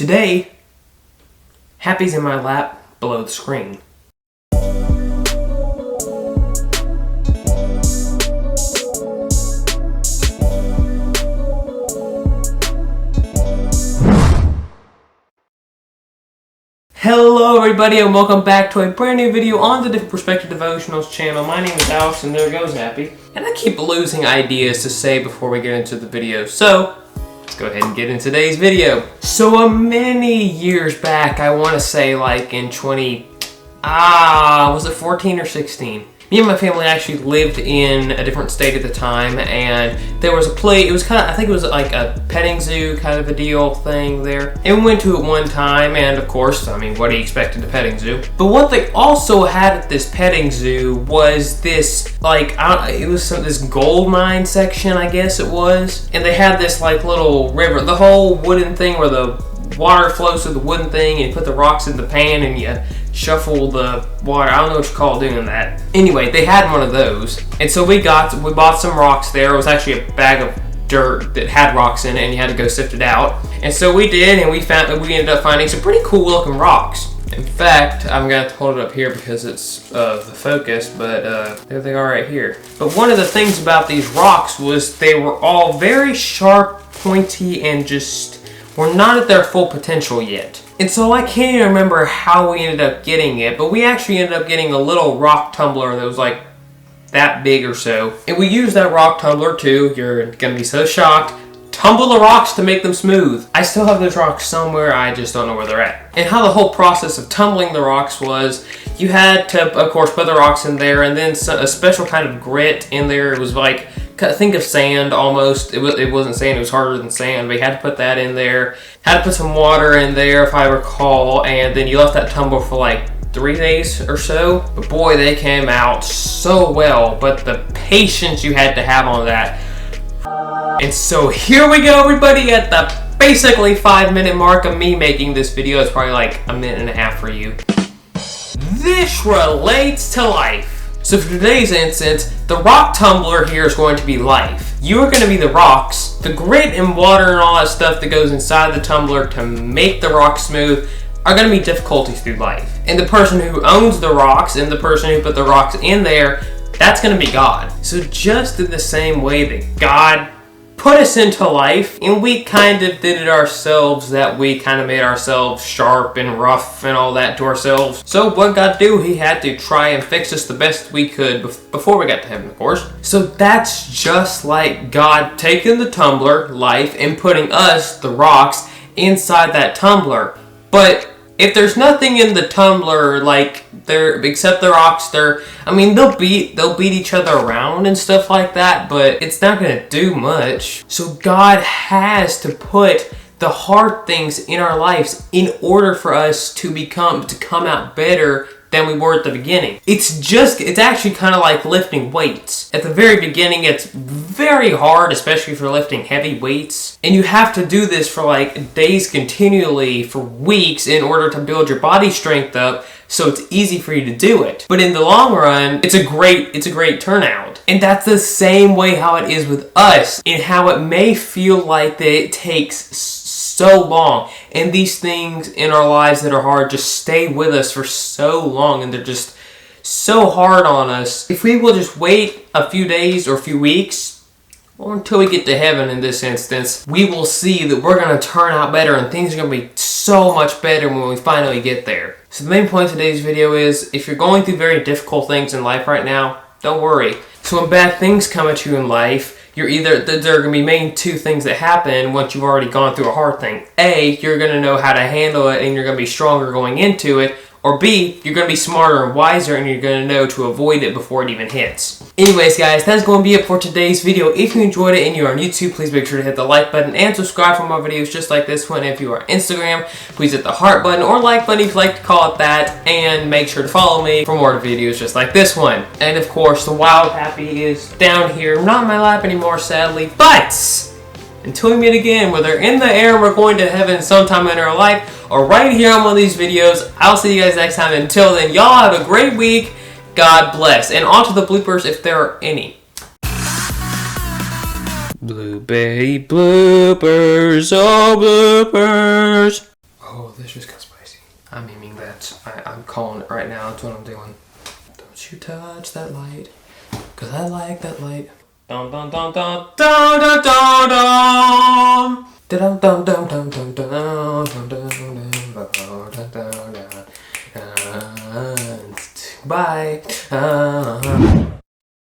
Today, Happy's in my lap below the screen. Hello everybody and welcome back to a brand new video on the Different Perspective Devotionals channel. My name is Alex and there goes Happy. And I keep losing ideas to say before we get into the video. So, let's go ahead and get into today's video. So many years back, I want to say like in was it 14 or 16? Me and my family actually lived in a different state at the time, and there was a play. It was I think it was like a petting zoo kind of a deal thing there. And we went to it one time, and of course, I mean, what do you expect at a petting zoo? But what they also had at this petting zoo was this, this gold mine section, I guess it was. And they had this like little river, the whole wooden thing where the water flows through the wooden thing, and you put the rocks in the pan, and you shuffle the water. I don't know what you call doing that. Anyway, they had one of those, and so we bought some rocks there. It was actually a bag of dirt that had rocks in it, and you had to go sift it out. And so we did, and we ended up finding some pretty cool looking rocks. In fact, I'm gonna have to hold it up here because it's the focus, but there they are right here. But one of the things about these rocks was they were all very sharp, pointy, and just were not at their full potential yet. And so I can't even remember how we ended up getting it, but we actually ended up getting a little rock tumbler that was like that big or so. And we used that rock tumbler to, you're gonna be so shocked, tumble the rocks to make them smooth. I still have those rocks somewhere, I just don't know where they're at. And how the whole process of tumbling the rocks was, you had to, of course, put the rocks in there, and then a special kind of grit in there. It was like, think of sand almost. It wasn't sand, it was harder than sand, but you had to put that in there. Had to put some water in there, if I recall, and then you left that tumble for like 3 days or so. But boy, they came out so well, but the patience you had to have on that. And so here we go, everybody, at the basically 5-minute mark of me making this video. It's probably like a minute and a half for you. This relates to life. So for today's instance, the rock tumbler here is going to be life. You are going to be the rocks. The grit and water and all that stuff that goes inside the tumbler to make the rock smooth are going to be difficulties through life. And the person who owns the rocks and the person who put the rocks in there, that's going to be God. So just in the same way that God put us into life, and we kind of did it ourselves, that we kind of made ourselves sharp and rough and all that to ourselves. So what God do? He had to try and fix us the best we could before we got to heaven, of course. So that's just like God taking the tumbler, life, and putting us, the rocks, inside that tumbler. But if there's nothing in the tumbler, except the rocks, they'll beat each other around and stuff like that, but it's not gonna do much. So God has to put the hard things in our lives in order for us to come out better than we were at the beginning. It's actually kind of like lifting weights. At the very beginning, it's very hard, especially for lifting heavy weights. And you have to do this for like days continually, for weeks, in order to build your body strength up, so it's easy for you to do it. But in the long run, it's a great turnout. And that's the same way how it is with us, and how it may feel like that it takes so long, and these things in our lives that are hard just stay with us for so long, and they're just so hard on us. If we will just wait a few days or a few weeks, or until we get to heaven in this instance, we will see that we're going to turn out better, and things are going to be so much better when we finally get there. So the main point of today's video is, if you're going through very difficult things in life right now, don't worry. So when bad things come at you in life, there are going to be main two things that happen once you've already gone through a hard thing. A, you're going to know how to handle it, and you're going to be stronger going into it. Or B, you're going to be smarter and wiser, and you're going to know to avoid it before it even hits. Anyways, guys, that's going to be it for today's video. If you enjoyed it and you are on YouTube, please make sure to hit the like button and subscribe for more videos just like this one. If you are on Instagram, please hit the heart button or like button if you like to call it that. And make sure to follow me for more videos just like this one. And of course, the wild Happy is down here, not in my lap anymore, sadly. But until we meet again, whether in the air we're going to heaven sometime in our life, or right here on one of these videos, I'll see you guys next time. Until then, y'all have a great week. God bless. And on to the bloopers if there are any. Blue baby bloopers, oh bloopers. Oh, this just got spicy. I'm aiming that. I'm calling it right now. That's what I'm doing. Don't you touch that light, cause I like that light. Dum dum dum dum dum dum dum dum. Dum dum dum dum dum dum dum dum dum dum. Bye.